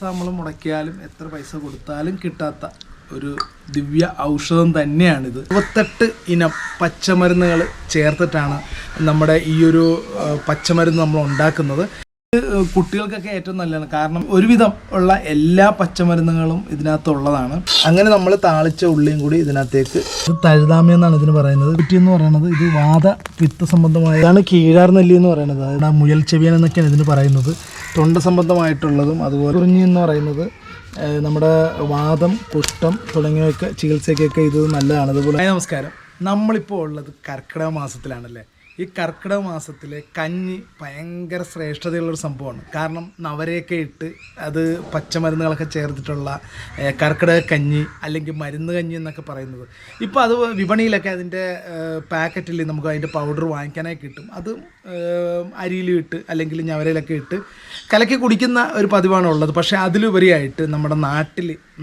നമ്മൾ മുടക്കിയാലും എത്ര പൈസ കൊടുത്താലും കിട്ടാത്ത ഒരു ദിവ്യ ഔഷധം തന്നെയാണിത്. 28 ഇനം പച്ചമരുന്നുകൾ ചേർത്തിട്ടാണ് നമ്മുടെ ഈ ഒരു പച്ചമരുന്ന് നമ്മൾ ഉണ്ടാക്കുന്നത്. കുട്ടികൾക്കൊക്കെ ഏറ്റവും നല്ലതാണ്, കാരണം ഒരുവിധം ഉള്ള എല്ലാ പച്ചമരുന്നുകളും ഇതിനകത്തുള്ളതാണ്. അങ്ങനെ നമ്മൾ താളിച്ച ഉള്ളിയും കൂടി ഇതിനകത്തേക്ക്, ഇത് തഴുതാമ എന്നാണ് ഇതിന് പറയുന്നത്. കുറ്റി എന്ന് പറയുന്നത് ഇത് വാത പിത്ത സംബന്ധമായ, ഇതാണ് കീഴാർനെല്ലി എന്ന് പറയുന്നത്, അതായത് മുയൽ ചെവിയൻ എന്നൊക്കെയാണ് ഇതിന് പറയുന്നത്. തൊണ്ട സംബന്ധമായിട്ടുള്ളതും അതുപോലെ കുറിഞ്ഞി എന്ന് പറയുന്നത് നമ്മുടെ വാദം, കുഷ്ഠം തുടങ്ങിയവയൊക്കെ ചികിത്സയ്ക്കൊക്കെ ഇത് നല്ലതാണ്. അതുപോലെ നമസ്കാരം, നമ്മളിപ്പോൾ ഉള്ളത് കർക്കിടക മാസത്തിലാണല്ലേ. ഈ കർക്കിടക മാസത്തിലെ കഞ്ഞി ഭയങ്കര ശ്രേഷ്ഠതയുള്ളൊരു സംഭവമാണ്. കാരണം നവരയൊക്കെ ഇട്ട് അത് പച്ചമരുന്നുകളൊക്കെ ചേർത്തിട്ടുള്ള കർക്കിടക കഞ്ഞി അല്ലെങ്കിൽ മരുന്ന് കഞ്ഞി എന്നൊക്കെ പറയുന്നത്. ഇപ്പോൾ അത് വിപണിയിലൊക്കെ അതിൻ്റെ പാക്കറ്റിൽ നമുക്ക് അതിൻ്റെ പൗഡർ വാങ്ങിക്കാനായി കിട്ടും. അത് അരിയിലും ഇട്ട് അല്ലെങ്കിൽ ഞവരയിലൊക്കെ ഇട്ട് കലക്കി കുടിക്കുന്ന ഒരു പതിവാണ് ഉള്ളത്. പക്ഷേ അതിലുപരിയായിട്ട് നമ്മുടെ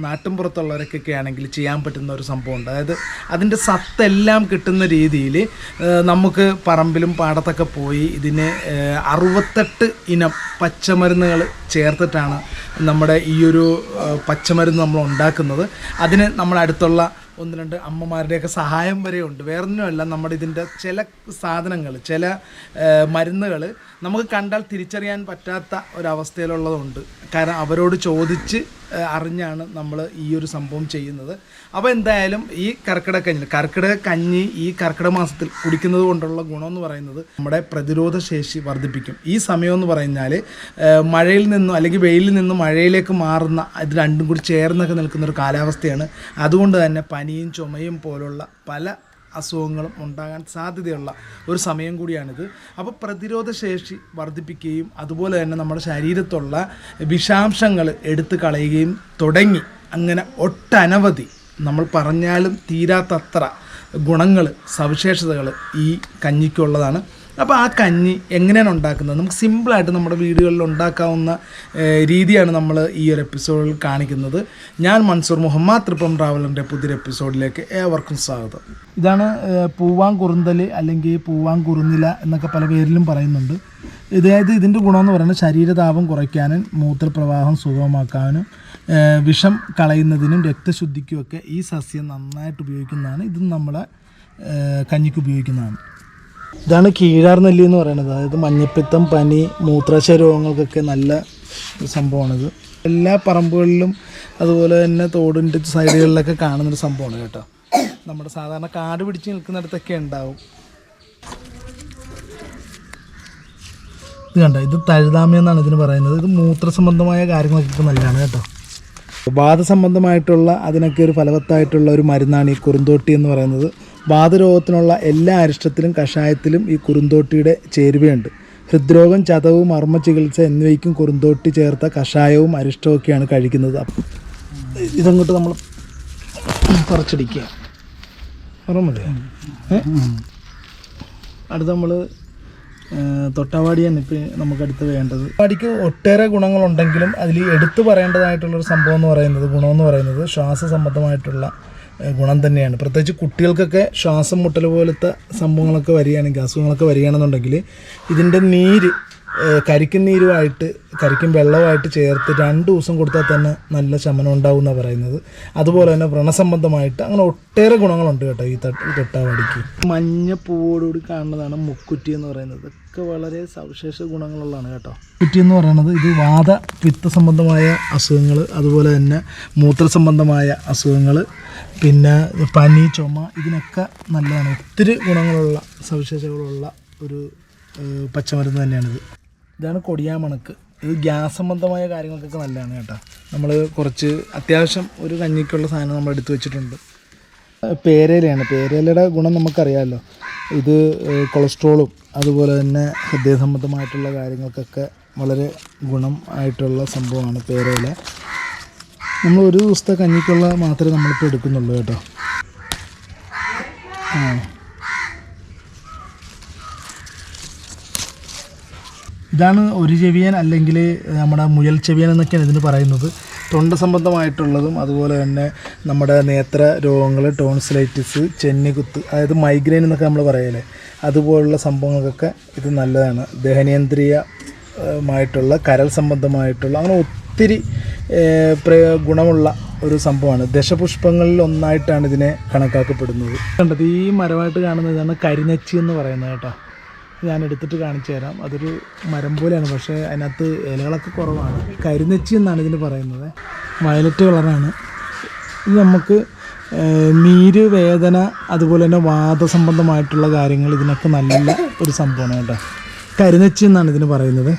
നാട്ടിൻപുറത്തുള്ളവരൊക്കെ ആണെങ്കിൽ ചെയ്യാൻ പറ്റുന്ന ഒരു സംഭവമുണ്ട്. അതായത് അതിൻ്റെ സത്തെല്ലാം കിട്ടുന്ന രീതിയിൽ നമുക്ക് പറമ്പിലും പാടത്തൊക്കെ പോയി ഇതിന് 68 ഇനം പച്ചമരുന്നുകൾ ചേർത്തിട്ടാണ് നമ്മുടെ ഈ ഒരു പച്ചമരുന്ന് നമ്മൾ ഉണ്ടാക്കുന്നത്. അതിന് നമ്മുടെ അടുത്തുള്ള 1-2 അമ്മമാരുടെയൊക്കെ സഹായം വരെ ഉണ്ട്. വേറൊന്നുമല്ല, നമ്മുടെ ഇതിൻ്റെ ചില സാധനങ്ങൾ, ചില മരുന്നുകൾ നമുക്ക് കണ്ടാൽ തിരിച്ചറിയാൻ പറ്റാത്ത ഒരവസ്ഥയിലുള്ളതുണ്ട്. കാരണം അവരോട് ചോദിച്ച് അറിഞ്ഞാണ് നമ്മൾ ഈ ഒരു സംഭവം ചെയ്യുന്നത്. അപ്പോൾ എന്തായാലും ഈ കർക്കിടക കഞ്ഞി ഈ കർക്കിടക മാസത്തിൽ കുടിക്കുന്നത് കൊണ്ടുള്ള ഗുണമെന്ന് പറയുന്നത് നമ്മുടെ പ്രതിരോധ ശേഷി വർദ്ധിപ്പിക്കും. ഈ സമയമെന്ന് പറഞ്ഞാൽ മഴയിൽ നിന്നും അല്ലെങ്കിൽ വെയിലിൽ നിന്നും മഴയിലേക്ക് മാറുന്ന, ഇത് രണ്ടും കൂടി ചേർന്നൊക്കെ നിൽക്കുന്ന ഒരു കാലാവസ്ഥയാണ്. അതുകൊണ്ട് തന്നെ പനിയും ചുമയും പോലുള്ള പല അസുഖങ്ങളും ഉണ്ടാകാൻ സാധ്യതയുള്ള ഒരു സമയം കൂടിയാണിത്. അപ്പോൾ പ്രതിരോധ ശേഷി വർദ്ധിപ്പിക്കുകയും അതുപോലെ തന്നെ നമ്മുടെ ശരീരത്തുള്ള വിഷാംശങ്ങൾ എടുത്തു കളയുകയും തുടങ്ങി അങ്ങനെ ഒട്ടനവധി നമ്മൾ പറഞ്ഞാലും തീരാത്തത്ര ഗുണങ്ങൾ, സവിശേഷതകൾ ഈ കഞ്ഞിക്കുള്ളതാണ്. അപ്പോൾ ആ കഞ്ഞി എങ്ങനെയാണ് ഉണ്ടാക്കുന്നത്, നമുക്ക് സിമ്പിളായിട്ട് നമ്മുടെ വീടുകളിൽ ഉണ്ടാക്കാവുന്ന രീതിയാണ് നമ്മൾ ഈ ഒരു എപ്പിസോഡിൽ കാണിക്കുന്നത്. ഞാൻ മൻസൂർ മുഹമ്മദ്, ട്രിപ്പം ട്രാവലറിൻ്റെ പുതിയൊരു എപ്പിസോഡിലേക്ക് ഏവർക്കും സ്വാഗതം. ഇതാണ് പൂവാങ്കുറുന്തൽ അല്ലെങ്കിൽ പൂവാങ്കുറുന്നില എന്നൊക്കെ പല പേരിലും പറയുന്നുണ്ട്. അതായത് ഇതിൻ്റെ ഗുണമെന്ന് പറയുന്നത് ശരീരതാപം കുറയ്ക്കാനും മൂത്രപ്രവാഹം സുഗമമാക്കാനും വിഷം കളയുന്നതിനും രക്തശുദ്ധിക്കുമൊക്കെ ഈ സസ്യം നന്നായിട്ട് ഉപയോഗിക്കുന്നതാണ്. ഇതും നമ്മളെ കഞ്ഞിക്ക് ഉപയോഗിക്കുന്നതാണ്. ഇതാണ് കീഴാർനെല്ലി എന്ന് പറയുന്നത്. അതായത് മഞ്ഞപ്പിത്തം, പനി, മൂത്രാശയ രോഗങ്ങൾക്കൊക്കെ നല്ല സംഭവമാണിത്. എല്ലാ പറമ്പുകളിലും അതുപോലെ തന്നെ തോടിൻ്റെ സൈഡുകളിലൊക്കെ കാണുന്നൊരു സംഭവമാണ് കേട്ടോ. നമ്മുടെ സാധാരണ കാട് പിടിച്ച് നിൽക്കുന്നിടത്തൊക്കെ ഉണ്ടാവും. ഇത് കണ്ടോ, ഇത് തഴുതാമ എന്നാണ് ഇതിന് പറയുന്നത്. ഇത് മൂത്ര സംബന്ധമായ കാര്യങ്ങൾക്കൊക്കെ നല്ലതാണ് കേട്ടോ. വാദസംബന്ധമായിട്ടുള്ള അതിനൊക്കെ ഒരു ഫലവത്തായിട്ടുള്ള ഒരു മരുന്നാണ് ഈ കുറുന്തോട്ടി എന്ന് പറയുന്നത്. വാതരോഗത്തിനുള്ള എല്ലാ അരിഷ്ടത്തിലും കഷായത്തിലും ഈ കുറുന്തോട്ടിയുടെ ചേരുവയുണ്ട്. ഹൃദ്രോഗം, ചതവ്, മർമ്മ ചികിത്സ എന്നിവയ്ക്കും കുറുന്തോട്ടി ചേർത്ത കഷായവും അരിഷ്ടമൊക്കെയാണ് കഴിക്കുന്നത്. ഇതങ്ങോട്ട് നമ്മൾ കുറച്ചടിക്കുക ഓർമ്മല്ലേ. അടുത്ത് നമ്മൾ തൊട്ടാവാടിയാണ് ഇപ്പോൾ നമുക്കടുത്ത് വേണ്ടത്. തൊട്ടാവാടിക്ക് ഒട്ടേറെ ഗുണങ്ങളുണ്ടെങ്കിലും അതിൽ എടുത്തു പറയേണ്ടതായിട്ടുള്ളൊരു സംഭവം എന്ന് പറയുന്നത്, ഗുണമെന്ന് പറയുന്നത് ശ്വാസ സംബന്ധമായിട്ടുള്ള ഗുണം തന്നെയാണ്. പ്രത്യേകിച്ച് കുട്ടികൾക്കൊക്കെ ശ്വാസം മുട്ടൽ പോലത്തെ സംഭവങ്ങളൊക്കെ വരികയാണെങ്കിൽ, അസുഖങ്ങളൊക്കെ വരികയാണെന്നുണ്ടെങ്കിൽ ഇതിൻ്റെ നീര് കരിക്കും നീരുമായിട്ട്, കരിക്കും വെള്ളവുമായിട്ട് ചേർത്ത് 2 ദിവസം കൊടുത്താൽ തന്നെ നല്ല ശമനം ഉണ്ടാവും എന്നാണ് പറയുന്നത്. അതുപോലെ തന്നെ വ്രണസംബന്ധമായിട്ട് അങ്ങനെ ഒട്ടേറെ ഗുണങ്ങളുണ്ട് കേട്ടോ ഈ തൊട്ടാവാടിക്ക്. മഞ്ഞപ്പൂവോടുകൂടി കാണുന്നതാണ് മുക്കുറ്റി എന്ന് പറയുന്നത്. ഇതൊക്കെ വളരെ സവിശേഷ ഗുണങ്ങളുള്ളതാണ് കേട്ടോ. മുക്കുറ്റി എന്ന് പറയുന്നത് ഇത് വാത പിത്ത സംബന്ധമായ അസുഖങ്ങൾ, അതുപോലെ തന്നെ മൂത്ര സംബന്ധമായ അസുഖങ്ങൾ, പിന്നെ പനി, ചുമ, ഇതിനൊക്കെ നല്ലതാണ്. ഒത്തിരി ഗുണങ്ങളുള്ള സവിശേഷതകളുള്ള ഒരു പച്ചമരുന്ന് തന്നെയാണിത്. ഇതാണ് കൊടിയാമണക്ക്. ഇത് ഗ്യാസ് സംബന്ധമായ കാര്യങ്ങൾക്കൊക്കെ നല്ലതാണ് കേട്ടോ. നമ്മൾ കുറച്ച് അത്യാവശ്യം ഒരു കഞ്ഞിക്കുള്ള സാധനം നമ്മൾ എടുത്തു വെച്ചിട്ടുണ്ട്. പേരയിലയാണ്. പേരയിലയുടെ ഗുണം നമുക്കറിയാമല്ലോ. ഇത് കൊളസ്ട്രോളും അതുപോലെ തന്നെ ഹൃദയ സംബന്ധമായിട്ടുള്ള കാര്യങ്ങൾക്കൊക്കെ വളരെ ഗുണം ആയിട്ടുള്ള സംഭവമാണ് പേരയില. നമ്മൾ ഒരു ദിവസത്തെ കഞ്ഞിക്കുള്ള മാത്രമേ നമ്മളിപ്പോൾ എടുക്കുന്നുള്ളൂ കേട്ടോ. ഇതാണ് ഒരു ചെവിയൻ അല്ലെങ്കിൽ നമ്മുടെ മുയൽ ചെവിയൻ എന്നൊക്കെയാണ് ഇതിന് പറയുന്നത്. തൊണ്ട സംബന്ധമായിട്ടുള്ളതും അതുപോലെ തന്നെ നമ്മുടെ നേത്ര രോഗങ്ങൾ, ടോൺസിലൈറ്റിസ്, ചെന്നിക്കുത്ത്, അതായത് മൈഗ്രെയിൻ എന്നൊക്കെ നമ്മൾ പറയല്ലേ, അതുപോലുള്ള സംഭവങ്ങൾക്കൊക്കെ ഇത് നല്ലതാണ്. ദഹനേന്ദ്രിയമായിട്ടുള്ള, കരൾ സംബന്ധമായിട്ടുള്ള അങ്ങനെ ഒത്തിരി ഗുണമുള്ള ഒരു സംഭവമാണ്. ദശപുഷ്പങ്ങളിൽ ഒന്നായിട്ടാണ് ഇതിനെ കണക്കാക്കപ്പെടുന്നത്. കണ്ടത് ഈ മരമായിട്ട് കാണുന്നതാണ് കരിനെച്ചി എന്ന് പറയുന്നത് കേട്ടോ. ഞാൻ എടുത്തിട്ട് കാണിച്ചു തരാം. അതൊരു മരം പോലെയാണ്, പക്ഷേ അതിനകത്ത് ഇലകളൊക്കെ കുറവാണ്. കരിനെച്ചി എന്നാണ് ഇതിന് പറയുന്നത്. വയലറ്റ് കളറാണ് ഇത്. നമുക്ക് നീര്, വേദന, അതുപോലെ തന്നെ വാദസംബന്ധമായിട്ടുള്ള കാര്യങ്ങൾ ഇതിനൊക്കെ നല്ല ഒരു സംഭവമാണ് കേട്ടോ. കരിനെച്ചി എന്നാണ് ഇതിന് പറയുന്നത്.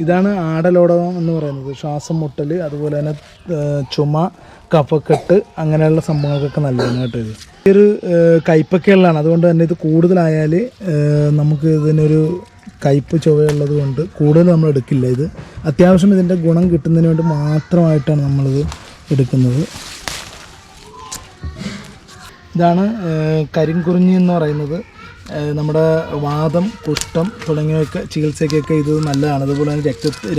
ഇതാണ് ആടലോടകം എന്ന് പറയുന്നത്. ശ്വാസം മുട്ടൽ, അതുപോലെ തന്നെ ചുമ, കഫക്കെട്ട്, അങ്ങനെയുള്ള സംഭവങ്ങൾക്കൊക്കെ നല്ലതാണ് കേട്ടോ. ഇത് ഈ ഒരു കയ്പൊക്കെയുള്ളതാണ്. അതുകൊണ്ട് തന്നെ ഇത് കൂടുതലായാൽ നമുക്ക് ഇതിനൊരു കയ്പ് ചുവയുള്ളത് കൊണ്ട് കൂടുതൽ നമ്മൾ എടുക്കില്ല. ഇത് അത്യാവശ്യം ഇതിൻ്റെ ഗുണം കിട്ടുന്നതിന് വേണ്ടി മാത്രമായിട്ടാണ് നമ്മളിത് എടുക്കുന്നത്. ഇതാണ് കരിങ്കുറിഞ്ഞി എന്ന് പറയുന്നത്. നമ്മുടെ വാദം, കുഷ്ഠം തുടങ്ങിയവയൊക്കെ ചികിത്സയ്ക്കൊക്കെ ഇത് നല്ലതാണ്. അതുപോലെ തന്നെ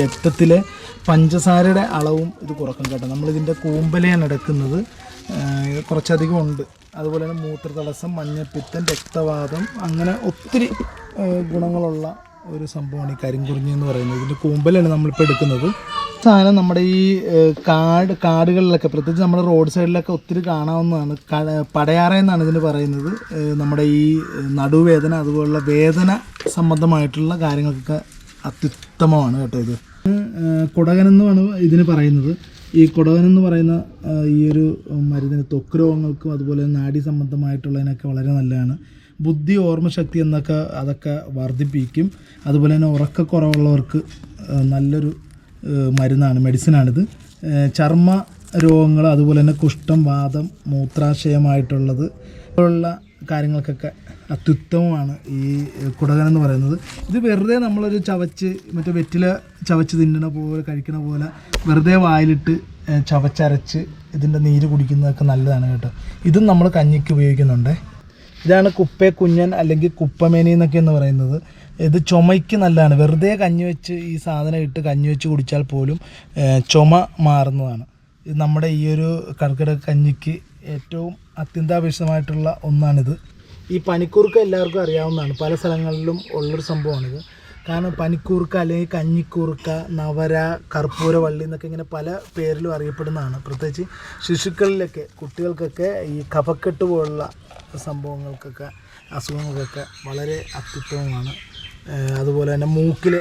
രക്തത്തിലെ പഞ്ചസാരയുടെ അളവും ഇത് കുറക്കും കേട്ടോ. നമ്മളിതിൻ്റെ കൂമ്പലയാണ് എടുക്കുന്നത്, കുറച്ചധികം ഉണ്ട്. അതുപോലെ തന്നെ മൂത്രതടസ്സം, മഞ്ഞപ്പിത്തം, രക്തവാദം, അങ്ങനെ ഒത്തിരി ഗുണങ്ങളുള്ള ഒരു സംഭവമാണ് ഈ കരിങ്കുറിഞ്ഞി എന്ന് പറയുന്നത്. ഇതിൻ്റെ കൂമ്പലാണ് നമ്മളിപ്പോൾ എടുക്കുന്നത്. സാധനം നമ്മുടെ ഈ കാടുകളിലൊക്കെ, പ്രത്യേകിച്ച് നമ്മുടെ റോഡ് സൈഡിലൊക്കെ ഒത്തിരി കാണാവുന്നതാണ്. പടയാറ എന്നാണ് ഇതിന് പറയുന്നത്. നമ്മുടെ ഈ നടുവേദന, അതുപോലുള്ള വേദന സംബന്ധമായിട്ടുള്ള കാര്യങ്ങൾക്കൊക്കെ അത്യുത്തമമാണ് കേട്ടോ. ഇത് കുടകനെന്നാണ് ഇതിന് പറയുന്നത്. ഈ കുടകനെന്ന് പറയുന്ന ഈ ഒരു മരുന്നിന് ത്വക്ക് രോഗങ്ങൾക്കും അതുപോലെ നാഡീ സംബന്ധമായിട്ടുള്ളതിനൊക്കെ വളരെ നല്ലതാണ്. ബുദ്ധി, ഓർമ്മശക്തി എന്നൊക്കെ അതൊക്കെ വർദ്ധിപ്പിക്കും. അതുപോലെ തന്നെ ഉറക്കക്കുറവുള്ളവർക്ക് നല്ലൊരു മരുന്നാണ്, മെഡിസിനാണിത്. ചർമ്മ രോഗങ്ങൾ, അതുപോലെ തന്നെ കുഷ്ഠം, വാദം, മൂത്രാശയമായിട്ടുള്ളത് പോലുള്ള കാര്യങ്ങൾക്കൊക്കെ അത്യുത്തമമാണ് ഈ കുടകനെന്ന് പറയുന്നത്. ഇത് വെറുതെ നമ്മളൊരു ചവച്ച്, മറ്റേ വെറ്റില ചവച്ച് തിന്നണ പോലെ, കഴിക്കണ പോലെ വെറുതെ വായിലിട്ട് ചവച്ചരച്ച് ഇതിൻ്റെ നീര് കുടിക്കുന്നതൊക്കെ നല്ലതാണ് കേട്ടോ. ഇതും നമ്മൾ കഞ്ഞിക്ക് ഉപയോഗിക്കുന്നുണ്ട്. ഇതാണ് കുപ്പേ കുഞ്ഞൻ അല്ലെങ്കിൽ കുപ്പമേനി എന്നൊക്കെ എന്ന് പറയുന്നത്. ഇത് ചുമയ്ക്ക് നല്ലതാണ്. വെറുതെ കഞ്ഞി വെച്ച് ഈ സാധനം ഇട്ട് കഞ്ഞി വെച്ച് കുടിച്ചാൽ പോലും ചുമ മാറുന്നതാണ്. ഇത് നമ്മുടെ ഈ ഒരു കർക്കിടക കഞ്ഞിക്ക് ഏറ്റവും അത്യന്താപേക്ഷിതമായിട്ടുള്ള ഒന്നാണിത്. ഈ പനിക്കൂർക്ക എല്ലാവർക്കും അറിയാവുന്നതാണ്, പല സ്ഥലങ്ങളിലും ഉള്ളൊരു സംഭവമാണിത്. കാരണം പനിക്കൂർക്ക അല്ലെങ്കിൽ കഞ്ഞിക്കൂർക്ക, നവര, കർപ്പൂരവള്ളി എന്നൊക്കെ ഇങ്ങനെ പല പേരിലും അറിയപ്പെടുന്നതാണ്. പ്രത്യേകിച്ച് ശിശുക്കളിലൊക്കെ, കുട്ടികൾക്കൊക്കെ ഈ കഫക്കെട്ട് പോലുള്ള സംഭവങ്ങൾക്കൊക്കെ, അസുഖങ്ങൾക്കൊക്കെ വളരെ അത്യുത്തമമാണ്. അതുപോലെ തന്നെ മൂക്കിൽ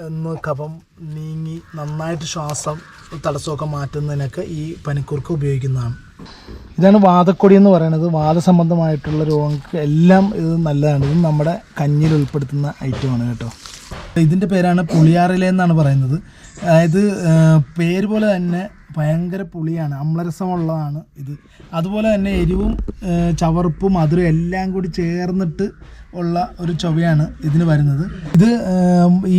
ഒന്ന് കഫം നീങ്ങി നന്നായിട്ട് ശ്വാസം തടസ്സമൊക്കെ മാറ്റുന്നതിനൊക്കെ ഈ പനിക്കൂർക്ക ഉപയോഗിക്കുന്നതാണ്. ഇതാണ് വാതക്കൊടി എന്ന് പറയുന്നത്. വാദസംബന്ധമായിട്ടുള്ള രോഗങ്ങൾക്ക് എല്ലാം ഇത് നല്ലതാണ്. ഇത് നമ്മുടെ കഞ്ഞിയിൽ ഉൾപ്പെടുത്തുന്ന ഐറ്റമാണ് കേട്ടോ. ഇതിൻ്റെ പേരാണ് പുളിയാറില എന്നാണ് പറയുന്നത്. അതായത് പേര് പോലെ തന്നെ ഭയങ്കര പുളിയാണ്, അമ്ലരസമുള്ളതാണ് ഇത്. അതുപോലെ തന്നെ എരിവും ചവർപ്പും മധുരം എല്ലാം കൂടി ചേർന്നിട്ട് ഉള്ള ഒരു ചൊവ്വയാണ് ഇതിന് വരുന്നത്. ഇത്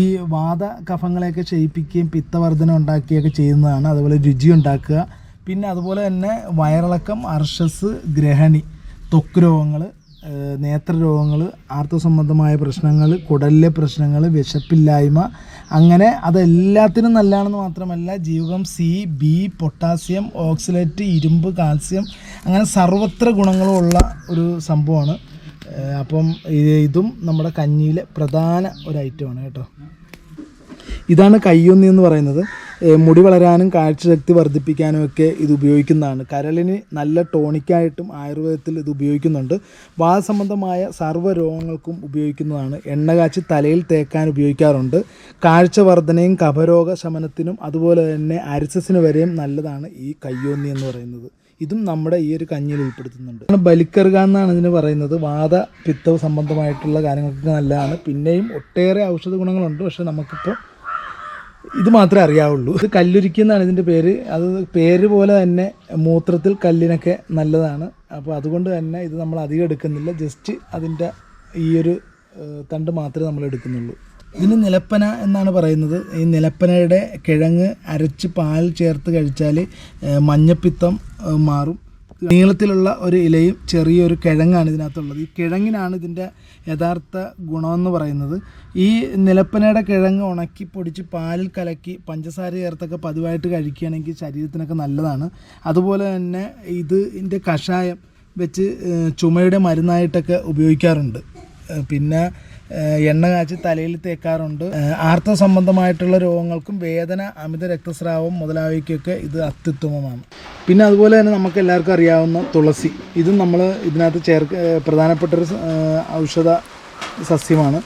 ഈ വാത കഫങ്ങളെയൊക്കെ ക്ഷയിപ്പിക്കുകയും പിത്തവർദ്ധന ഉണ്ടാക്കുകയൊക്കെ ചെയ്യുന്നതാണ്. അതുപോലെ രുചി ഉണ്ടാക്കുക. പിന്നെ അതുപോലെ തന്നെ വയറിളക്കം, അർശസ്, ഗ്രഹണി, ത്വക്ക് രോഗങ്ങൾ, നേത്രരോഗങ്ങൾ, ആർത്തവസംബന്ധമായ പ്രശ്നങ്ങൾ, കുടലിലെ പ്രശ്നങ്ങൾ, വിശപ്പില്ലായ്മ, അങ്ങനെ അതെല്ലാത്തിനും നല്ലതാണെന്ന് മാത്രമല്ല ജീവകം സി, ബി, പൊട്ടാസ്യം, ഓക്സലേറ്റ്, ഇരുമ്പ്, കാൽസ്യം, അങ്ങനെ സർവത്ര ഗുണങ്ങളുമുള്ള ഒരു സംഭവമാണ്. അപ്പം ഇതും നമ്മുടെ കഞ്ഞിയിലെ പ്രധാന ഒരു ഐറ്റമാണ് കേട്ടോ. ഇതാണ് കയ്യൊന്നി എന്ന് പറയുന്നത്. മുടി വളരാനും കാഴ്ചശക്തി വർദ്ധിപ്പിക്കാനും ഒക്കെ ഇത് ഉപയോഗിക്കുന്നതാണ്. കരളിന് നല്ല ടോണിക്കായിട്ടും ആയുർവേദത്തിൽ ഇത് ഉപയോഗിക്കുന്നുണ്ട്. വാതസംബന്ധമായ സർവ്വ രോഗങ്ങൾക്കും ഉപയോഗിക്കുന്നതാണ്. എണ്ണ കാച്ചി തലയിൽ തേക്കാൻ ഉപയോഗിക്കാറുണ്ട്. കാഴ്ചവർദ്ധനയും കഫരോഗ ശമനത്തിനും അതുപോലെ തന്നെ അരിസസിന് വരെയും നല്ലതാണ് ഈ കയ്യോന്നി എന്ന് പറയുന്നത്. ഇതും നമ്മുടെ ഈ ഒരു കഞ്ഞിയിൽ ഉൾപ്പെടുത്തുന്നുണ്ട്. ബലിക്കറുക എന്നാണ് ഇതിന് പറയുന്നത്. വാത പിത്ത സംബന്ധമായിട്ടുള്ള കാര്യങ്ങൾക്കൊക്കെ നല്ലതാണ്. പിന്നെയും ഒട്ടേറെ ഔഷധ ഗുണങ്ങളുണ്ട്, പക്ഷെ നമുക്കിപ്പോൾ ഇത് മാത്രമേ അറിയാവുള്ളൂ. ഇത് കല്ലുരുക്കി എന്നാണ് ഇതിൻ്റെ പേര്. അത് പേര് പോലെ തന്നെ മൂത്രത്തിൽ കല്ലിനൊക്കെ നല്ലതാണ്. അപ്പോൾ അതുകൊണ്ട് തന്നെ ഇത് നമ്മൾ അധികം എടുക്കുന്നില്ല. ജസ്റ്റ് അതിൻ്റെ ഈ ഒരു തണ്ട് മാത്രമേ നമ്മൾ എടുക്കുന്നുള്ളൂ. ഇതിന് നിലപ്പന എന്നാണ് പറയുന്നത്. ഈ നിലപ്പനയുടെ കിഴങ്ങ് അരച്ച് പാൽ ചേർത്ത് കഴിച്ചാൽ മഞ്ഞപ്പിത്തം മാറും. നീളത്തിലുള്ള ഒരു ഇലയും ചെറിയൊരു കിഴങ്ങാണ് ഇതിനകത്തുള്ളത്. ഈ കിഴങ്ങിനാണ് ഇതിൻ്റെ യഥാർത്ഥ ഗുണമെന്ന് പറയുന്നത്. ഈ നിലപ്പനയുടെ കിഴങ്ങ് ഉണക്കി പൊടിച്ച് പാലിൽ കലക്കി പഞ്ചസാര ചേർത്തൊക്കെ പതിവായിട്ട് കഴിക്കുകയാണെങ്കിൽ ശരീരത്തിനൊക്കെ നല്ലതാണ്. അതുപോലെ തന്നെ ഇതിൻ്റെ കഷായം വെച്ച് ചുമയുടെ മരുന്നായിട്ടൊക്കെ ഉപയോഗിക്കാറുണ്ട്. പിന്നെ എണ്ണ കാച്ചി തലയിൽ തേക്കാറുണ്ട്. ആർത്തവ സംബന്ധമായിട്ടുള്ള രോഗങ്ങൾക്കും വേദന, അമിത രക്തസ്രാവം മുതലായവയ്ക്കൊക്കെ ഇത് അത്യുത്തമമാണ്. പിന്നെ അതുപോലെ തന്നെ നമുക്ക് എല്ലാവർക്കും അറിയാവുന്ന തുളസി, ഇതും നമ്മൾ ഇതിനകത്ത് പ്രധാനപ്പെട്ടൊരു ഔഷധ സസ്യമാണ്.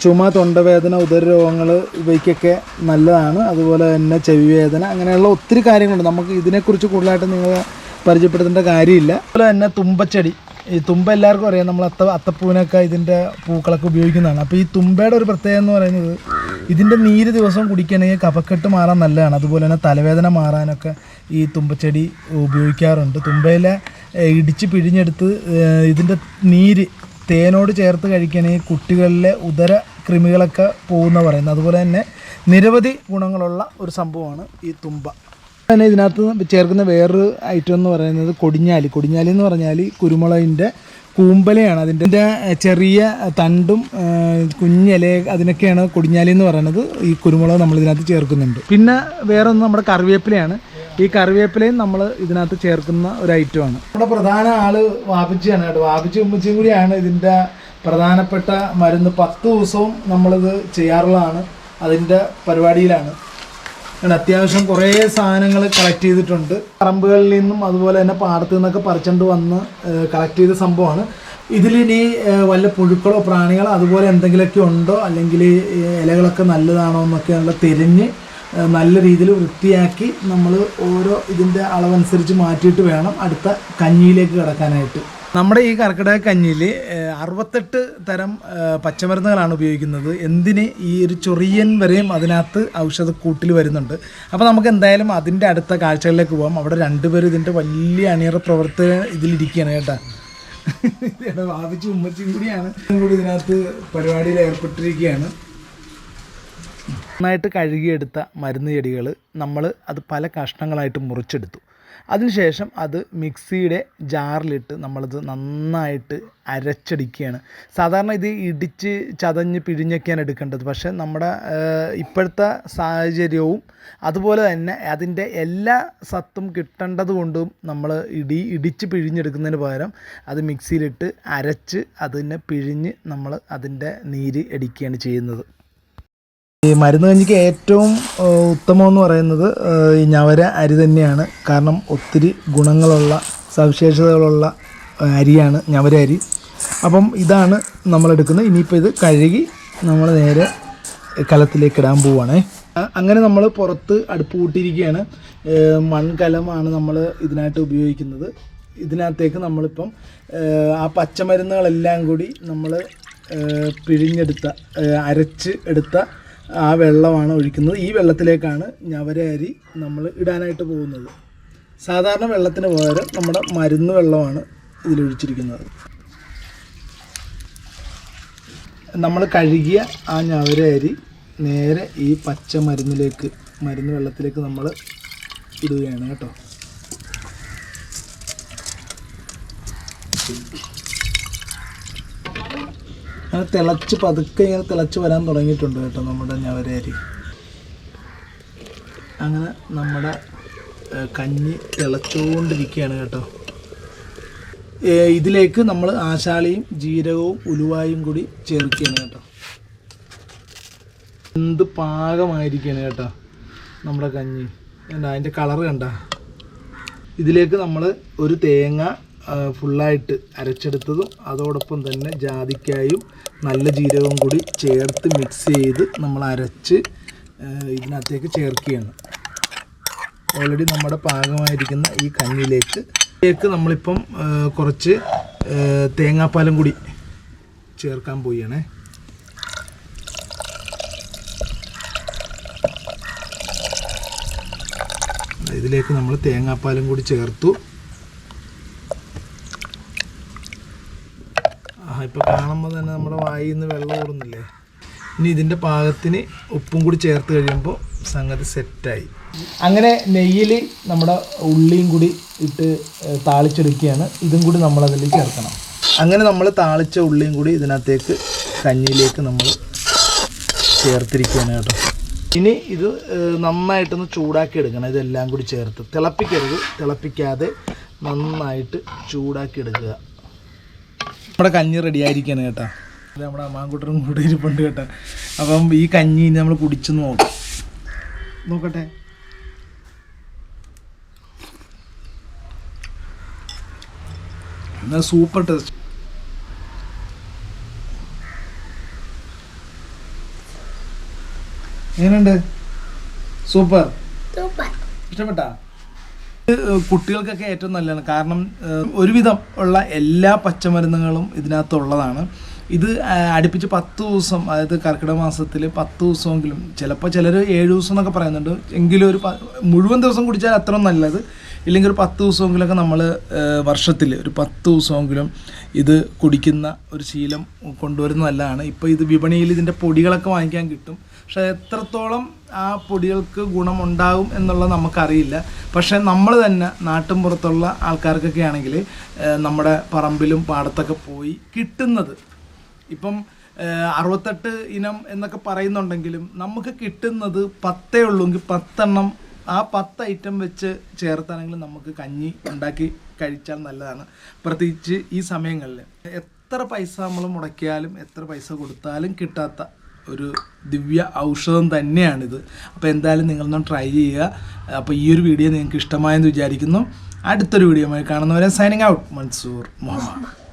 ചുമ, തൊണ്ടവേദന, ഉദരരോഗങ്ങൾ ഇവയ്ക്കൊക്കെ നല്ലതാണ്. അതുപോലെ തന്നെ ചെവി വേദന, അങ്ങനെയുള്ള ഒത്തിരി കാര്യങ്ങളുണ്ട്. നമുക്ക് ഇതിനെക്കുറിച്ച് കൂടുതലായിട്ട് നിങ്ങളെ പരിചയപ്പെടുത്തേണ്ട കാര്യമില്ല. അതുപോലെ തന്നെ തുമ്പച്ചെടി, ഈ തുമ്പ എല്ലാവർക്കും അറിയാം, നമ്മൾ അത്തപ്പൂവിനൊക്കെ ഇതിൻ്റെ പൂക്കളൊക്കെ ഉപയോഗിക്കുന്നതാണ്. അപ്പോൾ ഈ തുമ്പയുടെ ഒരു പ്രത്യേകത എന്ന് പറയുന്നത് ഇതിൻ്റെ നീര് ദിവസവും കുടിക്കണമെങ്കിൽ കഫക്കെട്ട് മാറാൻ നല്ലതാണ്. അതുപോലെ തന്നെ തലവേദന മാറാനൊക്കെ ഈ തുമ്പച്ചെടി ഉപയോഗിക്കാറുണ്ട്. തുമ്പയില ഇടിച്ച് പിഴിഞ്ഞെടുത്ത് ഇതിൻ്റെ നീര് തേനോട് ചേർത്ത് കഴിക്കണമെങ്കിൽ കുട്ടികളിലെ ഉദര കൃമികളൊക്കെ പോകുന്ന പറയുന്നത്. അതുപോലെ തന്നെ നിരവധി ഗുണങ്ങളുള്ള ഒരു സംഭവമാണ് ഈ തുമ്പ. തന്നെ ഇതിനകത്ത് ചേർക്കുന്ന വേറൊരു ഐറ്റം എന്ന് പറയുന്നത് കൊടിഞ്ഞാലി. കൊടിഞ്ഞാലി എന്ന് പറഞ്ഞാൽ കുരുമുളകിൻ്റെ കൂമ്പലയാണ്. അതിൻ്റെ ചെറിയ തണ്ടും കുഞ്ഞില, അതിനൊക്കെയാണ് കൊടിഞ്ഞാലി എന്ന് പറയുന്നത്. ഈ കുരുമുളക് നമ്മൾ ഇതിനകത്ത് ചേർക്കുന്നുണ്ട്. പിന്നെ വേറെ ഒന്ന് നമ്മുടെ കറിവേപ്പിലയാണ്. ഈ കറിവേപ്പിലയും നമ്മൾ ഇതിനകത്ത് ചേർക്കുന്ന ഒരു ഐറ്റമാണ്. നമ്മുടെ പ്രധാന ആള് വാപ്പിച്ചിയാണ് കേട്ടോ. വാപ്പിച്ചി ഉമ്മച്ചിയും കൂടിയാണ് ഇതിൻ്റെ പ്രധാനപ്പെട്ട മരുന്ന്. 10 ദിവസവും നമ്മളിത് ചെയ്യാറുള്ളതാണ്. അതിൻ്റെ പരിപാടിയിലാണ്. അത്യാവശ്യം കുറേ സാധനങ്ങൾ കളക്ട് ചെയ്തിട്ടുണ്ട്. പറമ്പുകളിൽ നിന്നും അതുപോലെ തന്നെ പാടത്തു നിന്നൊക്കെ പറിച്ചുകൊണ്ട് വന്ന് കളക്ട് ചെയ്ത സംഭവമാണ്. ഇതിലിനി വല്ല പുഴുക്കളോ പ്രാണികളോ അതുപോലെ എന്തെങ്കിലുമൊക്കെ ഉണ്ടോ, അല്ലെങ്കിൽ ഇലകളൊക്കെ നല്ലതാണോ എന്നൊക്കെയുള്ള തിരിഞ്ഞ് നല്ല രീതിയിൽ വൃത്തിയാക്കി നമ്മൾ ഓരോ ഇതിൻ്റെ അളവനുസരിച്ച് മാറ്റിയിട്ട് വേണം അടുത്ത കഞ്ഞിയിലേക്ക് കിടക്കാനായിട്ട്. നമ്മുടെ ഈ കർക്കിടക കഞ്ഞിയിൽ 68 തരം പച്ചമരുന്നുകളാണ് ഉപയോഗിക്കുന്നത്. എന്തിന് ഈ ഒരു ചൊറിയൻ വരെയും അതിനകത്ത് ഔഷധക്കൂട്ടിൽ വരുന്നുണ്ട്. അപ്പോൾ നമുക്ക് എന്തായാലും അതിൻ്റെ അടുത്ത കാഴ്ചകളിലേക്ക് പോകാം. അവിടെ 2 പേരും ഇതിൻ്റെ വലിയ അണിയറ പ്രവർത്തകർ ഇതിലിരിക്കുകയാണ് കേട്ടോ. ഭാവിച്ച് ഉമ്മച്ചിയും കൂടിയാണ് ഇതിനകത്ത് പരിപാടിയിൽ ഏർപ്പെട്ടിരിക്കുകയാണ്. നന്നായിട്ട് കഴുകിയെടുത്ത മരുന്ന് ചെടികൾ നമ്മൾ അത് പല കഷ്ണങ്ങളായിട്ട് മുറിച്ചെടുത്തു. അതിനുശേഷം അത് മിക്സിയുടെ ജാറിലിട്ട് നമ്മളത് നന്നായിട്ട് അരച്ചടിക്കുകയാണ്. സാധാരണ ഇത് ഇടിച്ച് ചതഞ്ഞ് പിഴിഞ്ഞൊക്കെയാണ് എടുക്കേണ്ടത്. പക്ഷേ നമ്മുടെ ഇപ്പോഴത്തെ സാഹചര്യവും അതുപോലെ തന്നെ അതിൻ്റെ എല്ലാ സത്തും കിട്ടേണ്ടത് കൊണ്ടും നമ്മൾ ഇടിച്ച് പിഴിഞ്ഞെടുക്കുന്നതിന് പകരം അത് മിക്സിയിലിട്ട് അരച്ച് അതിനെ പിഴിഞ്ഞ് നമ്മൾ അതിൻ്റെ നീര് അടിക്കുകയാണ് ചെയ്യുന്നത്. ഈ മരുന്ന് കഞ്ഞിക്ക് ഏറ്റവും ഉത്തമമെന്ന് പറയുന്നത് ഈ ഞവര അരി തന്നെയാണ്. കാരണം ഒത്തിരി ഗുണങ്ങളുള്ള സവിശേഷതകളുള്ള അരിയാണ് ഞവര അരി. അപ്പം ഇതാണ് നമ്മളെടുക്കുന്നത്. ഇനിയിപ്പോൾ ഇത് കഴുകി നമ്മൾ നേരെ കലത്തിലേക്ക് ഇടാൻ പോവുകയാണേ. അങ്ങനെ നമ്മൾ പുറത്ത് അടുപ്പ് കൂട്ടിയിരിക്കുകയാണ്. മൺകലമാണ് നമ്മൾ ഇതിനായിട്ട് ഉപയോഗിക്കുന്നത്. ഇതിനകത്തേക്ക് നമ്മളിപ്പം ആ പച്ചമരുന്നുകളെല്ലാം കൂടി നമ്മൾ പിഴിഞ്ഞെടുത്ത അരച്ച് എടുത്ത ആ വെള്ളമാണ് ഒഴിക്കുന്നത്. ഈ വെള്ളത്തിലേക്കാണ് ഞവര അരി നമ്മൾ ഇടാനായിട്ട് പോകുന്നത്. സാധാരണ വെള്ളത്തിന് പകരം നമ്മുടെ മരുന്ന് വെള്ളമാണ് ഇതിലൊഴിച്ചിരിക്കുന്നത്. നമ്മൾ കഴുകിയ ആ ഞവര അരി നേരെ ഈ മരുന്ന് വെള്ളത്തിലേക്ക് നമ്മൾ ഇടുകയാണ് കേട്ടോ. അങ്ങനെ പതുക്കെ ഇങ്ങനെ തിളച്ച് വരാൻ തുടങ്ങിയിട്ടുണ്ട് കേട്ടോ നമ്മുടെ ഞവര അരി. അങ്ങനെ നമ്മുടെ കഞ്ഞി തിളച്ചുകൊണ്ടിരിക്കുകയാണ് കേട്ടോ. ഇതിലേക്ക് നമ്മൾ ആശാളിയും ജീരകവും ഉലുവായും കൂടി ചേർക്കുകയാണ് കേട്ടോ. എന്ത് പാകമായിരിക്കുകയാണ് കേട്ടോ നമ്മുടെ കഞ്ഞി. അതിൻ്റെ കളറ് കണ്ട. ഇതിലേക്ക് നമ്മൾ ഒരു തേങ്ങ ഫുള്ളായിട്ട് അരച്ചെടുത്തതും അതോടൊപ്പം തന്നെ ജാതിക്കായും നല്ല ജീരകവും കൂടി ചേർത്ത് മിക്സ് ചെയ്ത് നമ്മൾ അരച്ച് ഇതിനകത്തേക്ക് ചേർക്കുകയാണ്. ഓൾറെഡി നമ്മുടെ പാകമായിരിക്കുന്ന ഈ കഞ്ഞിയിലേക്ക് നമ്മളിപ്പം കുറച്ച് തേങ്ങാപ്പാലും കൂടി ചേർക്കാൻ പോവുകയാണേ. ഇതിലേക്ക് നമ്മൾ തേങ്ങാപ്പാലും കൂടി ചേർത്തു. ഇപ്പോൾ കാണുമ്പോൾ തന്നെ നമ്മുടെ വായിൽ നിന്ന് വെള്ളം ഊറുന്നില്ലേ. ഇനി ഇതിൻ്റെ പാകത്തിന് ഉപ്പും കൂടി ചേർത്ത് കഴിയുമ്പോൾ സംഗതി സെറ്റായി. അങ്ങനെ നെയ്യിൽ നമ്മുടെ ഉള്ളിയും കൂടി ഇട്ട് താളിച്ചെടുക്കുകയാണ്. ഇതും കൂടി നമ്മളതിൽ ചേർക്കണം. അങ്ങനെ നമ്മൾ താളിച്ച ഉള്ളിയും കൂടി ഇതിനകത്തേക്ക് കഞ്ഞിയിലേക്ക് നമ്മൾ ചേർത്തിരിക്കുകയാണ് കേട്ടോ. ഇനി ഇത് നന്നായിട്ടൊന്ന് ചൂടാക്കി എടുക്കണം. ഇതെല്ലാം കൂടി ചേർത്ത് തിളപ്പിക്കരുത്, തിളപ്പിക്കാതെ നന്നായിട്ട് ചൂടാക്കി എടുക്കുക. നമ്മുടെ കഞ്ഞി റെഡി ആയിരിക്കുകയാണ് കേട്ടോ. നമ്മുടെ അമ്മാങ്കുട്ടനും കൂടെ ഇരിപ്പുണ്ട് കേട്ടോ. അപ്പം ഈ കഞ്ഞി നമ്മൾ കുടിച്ചു നോക്കട്ടെ. എന്നാൽ സൂപ്പർ ടേസ്റ്റ്. എങ്ങനെയുണ്ട്? സൂപ്പർ. ഇഷ്ടപ്പെട്ടാ? കുട്ടികൾക്കൊക്കെ ഏറ്റവും നല്ലതാണ്. കാരണം ഒരുവിധം ഉള്ള എല്ലാ പച്ചമരുന്നുകളും ഇതിനകത്തുള്ളതാണ്. ഇത് അടുപ്പിച്ച് 10 ദിവസം, അതായത് കർക്കിടക മാസത്തിൽ 10 ദിവസമെങ്കിലും, ചിലപ്പോൾ ചിലർ 7 ദിവസം എന്നൊക്കെ പറയുന്നുണ്ട്, എങ്കിലും ഒരു മുഴുവൻ ദിവസം കുടിച്ചാൽ അത്ര നല്ലത്. ഇല്ലെങ്കിൽ ഒരു 10 ദിവസമെങ്കിലൊക്കെ നമ്മൾ വർഷത്തിൽ ഒരു 10 ദിവസമെങ്കിലും ഇത് കുടിക്കുന്ന ഒരു ശീലം കൊണ്ടുവരുന്നത് നല്ലതാണ്. ഇപ്പോൾ ഇത് വിപണിയിൽ ഇതിൻ്റെ പൊടികളൊക്കെ വാങ്ങിക്കാൻ കിട്ടും. പക്ഷേ എത്രത്തോളം ആ പൊടികൾക്ക് ഗുണമുണ്ടാകും എന്നുള്ളത് നമുക്കറിയില്ല. പക്ഷേ നമ്മൾ തന്നെ നാട്ടിൻ പുറത്തുള്ള ആൾക്കാർക്കൊക്കെ ആണെങ്കിൽ നമ്മുടെ പറമ്പിലും പാടത്തൊക്കെ പോയി കിട്ടുന്നത്, ഇപ്പം 68 ഇനം എന്നൊക്കെ പറയുന്നുണ്ടെങ്കിലും നമുക്ക് കിട്ടുന്നത് 10 ഉള്ളൂങ്കിൽ 10 എണ്ണം, ആ 10 ഐറ്റം വെച്ച് ചേർത്താണെങ്കിൽ നമുക്ക് കഞ്ഞി ഉണ്ടാക്കി കഴിച്ചാൽ നല്ലതാണ്. പ്രത്യേകിച്ച് ഈ സമയങ്ങളിൽ എത്ര പൈസ നമ്മൾ മുടക്കിയാലും എത്ര പൈസ കൊടുത്താലും കിട്ടാത്ത ഒരു ദിവ്യ ഔഷധം തന്നെയാണിത്. അപ്പോൾ എന്തായാലും നിങ്ങളൊന്ന് ട്രൈ ചെയ്യുക. അപ്പോൾ ഈ ഒരു വീഡിയോ നിങ്ങൾക്ക് ഇഷ്ടമായെന്ന് വിചാരിക്കുന്നു. അടുത്തൊരു വീഡിയോയുമായി കാണുന്നവരെ സൈനിങ് ഔട്ട്, മൻസൂർ മുഹമ്മദ്.